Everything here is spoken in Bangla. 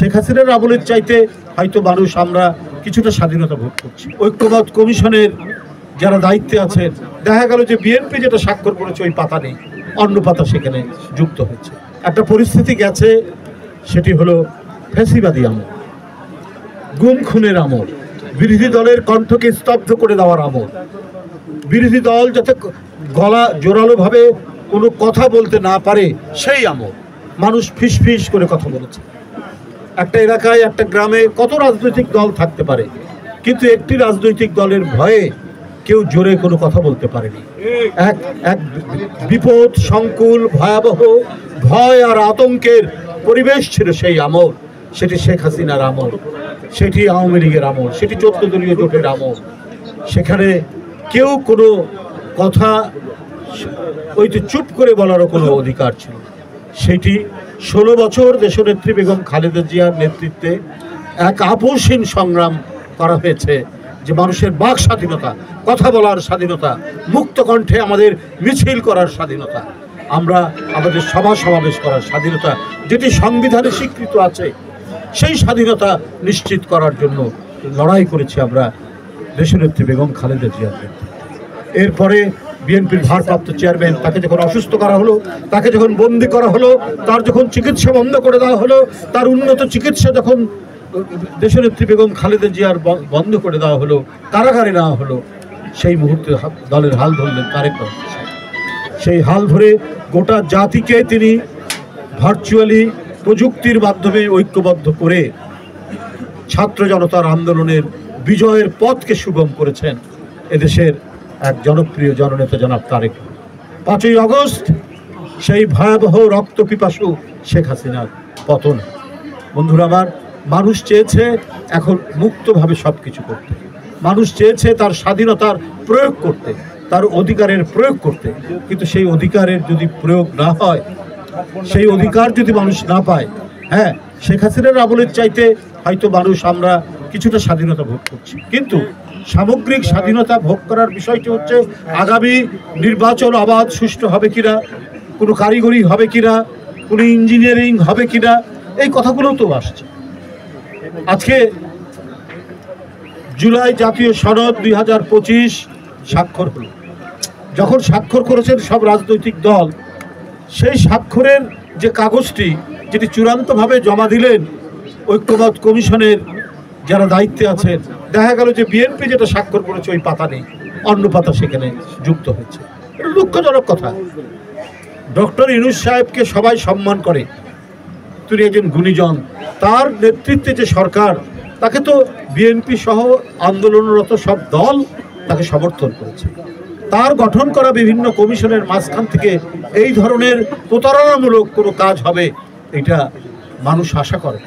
শেখ হাসিনার আমলের চাইতে হয়তো মানুষ আমরা কিছুটা স্বাধীনতা ভোগ করছি। ঐক্যমত কমিশনের যারা দায়িত্বে আছেন, দেখা গেল যে বিএনপি যেটা স্বাক্ষর করেছে ওই পাতা নেই, অন্য পাতা সেখানে যুক্ত হয়েছে। একটা পরিস্থিতি গেছে, সেটি হলো ফ্যাসিবাদী আমল, গুম খুনের আমল, বিরোধী দলের কণ্ঠকে স্তব্ধ করে দেওয়ার আমল, বিরোধী দল যাতে গলা জোরালোভাবে কোনো কথা বলতে না পারে সেই আমল। মানুষ ফিস ফিস করে কথা বলেছে। একটা এলাকায় একটা গ্রামে কত রাজনৈতিক দল থাকতে পারে, কিন্তু একটি রাজনৈতিক দলের ভয়ে কেউ জোরে কোনো কথা বলতে পারেনি। এক এক বিপদ সংকুল ভয়াবহ ভয় আর আতঙ্কের পরিবেশ ছিল সেই আমল। সেটি শেখ হাসিনার আমল, সেটি আওয়ামী লীগের আমল, সেটি 14 দলীয় জোটের আমল। সেখানে কেউ কোনো কথা ওই তো চুপ করে বলারও কোনো অধিকার ছিল। সেটি 16 বছর দেশনেত্রী বেগম খালেদা জিয়ার নেতৃত্বে এক আপোষহীন সংগ্রাম করা হয়েছে, যে মানুষের বাক স্বাধীনতা, কথা বলার স্বাধীনতা, মুক্ত কণ্ঠে আমাদের মিছিল করার স্বাধীনতা, আমরা আমাদের সভা সমাবেশ করার স্বাধীনতা যেটি সংবিধানে স্বীকৃত আছে, সেই স্বাধীনতা নিশ্চিত করার জন্য লড়াই করেছি আমরা দেশনেত্রী বেগম খালেদা জিয়ার নেতৃত্বে। এরপরে বিএনপির ভারপ্রাপ্ত চেয়ারম্যান, তাকে যখন অসুস্থ করা হলো, তাকে যখন বন্দি করা হলো, তার যখন চিকিৎসা বন্ধ করে দেওয়া হলো, তার উন্নত চিকিৎসা যখন দেশনেত্রী বেগম খালেদা জিয়ার বন্ধ করে দেওয়া হলো, কারাগারে নেওয়া হলো, সেই মুহূর্তে দলের হাল ধরলেন তারেক রহমান। সেই হাল ধরে গোটা জাতিকে তিনি ভার্চুয়ালি প্রযুক্তির মাধ্যমে ঐক্যবদ্ধ করে ছাত্র জনতার আন্দোলনের বিজয়ের পথকে সুগম করেছেন এদেশের এক জনপ্রিয় জননেতা জনাব তারেক। 5ই আগস্ট সেই ভয়াবহ রক্তপিপাসু শেখ হাসিনার পতন। বন্ধুরা আমার, মানুষ চেয়েছে এখন মুক্তভাবে সব কিছু করতে, মানুষ চেয়েছে তার স্বাধীনতার প্রয়োগ করতে, তার অধিকারের প্রয়োগ করতে, কিন্তু সেই অধিকারের যদি প্রয়োগ না হয়, সেই অধিকার যদি মানুষ না পায়, হ্যাঁ, শেখ হাসিনার আমলের চাইতে হয়তো মানুষ আমরা কিছুটা স্বাধীনতা ভোগ করছি, কিন্তু সামগ্রিক স্বাধীনতা ভোগ করার বিষয়টি হচ্ছে আগামী নির্বাচন অবাধ সুষ্ঠু হবে কিনা, কোনো কারিগরি হবে কিনা, কোনো ইঞ্জিনিয়ারিং হবে কিনা, এই কথাগুলো তো আসছে। আজকে জুলাই জাতীয় সনদ 2025 স্বাক্ষর হলো। যখন স্বাক্ষর করেছেন সব রাজনৈতিক দল, সেই স্বাক্ষরের যে কাগজটি যেটি চূড়ান্তভাবে জমা দিলেন ঐক্যমত কমিশনের যারা দায়িত্বে আছেন, দেখা গেল যে বিএনপি যেটা স্বাক্ষর করেছে ওই পাতা নেই, অন্য পাতা সেখানে যুক্ত হয়েছে। এটা দুঃখজনক কথা। ডক্টর ইউনূস সাহেবকে সবাই সম্মান করে, তিনি একজন গুণীজন, তার নেতৃত্বে যে সরকার, তাকে তো বিএনপি সহ আন্দোলনরত সব দল তাকে সমর্থন করেছে। তার গঠন করা বিভিন্ন কমিশনের মাঝখান থেকে এই ধরনের প্রতারণামূলক কোনো কাজ হবে, এটা মানুষ আশা করে।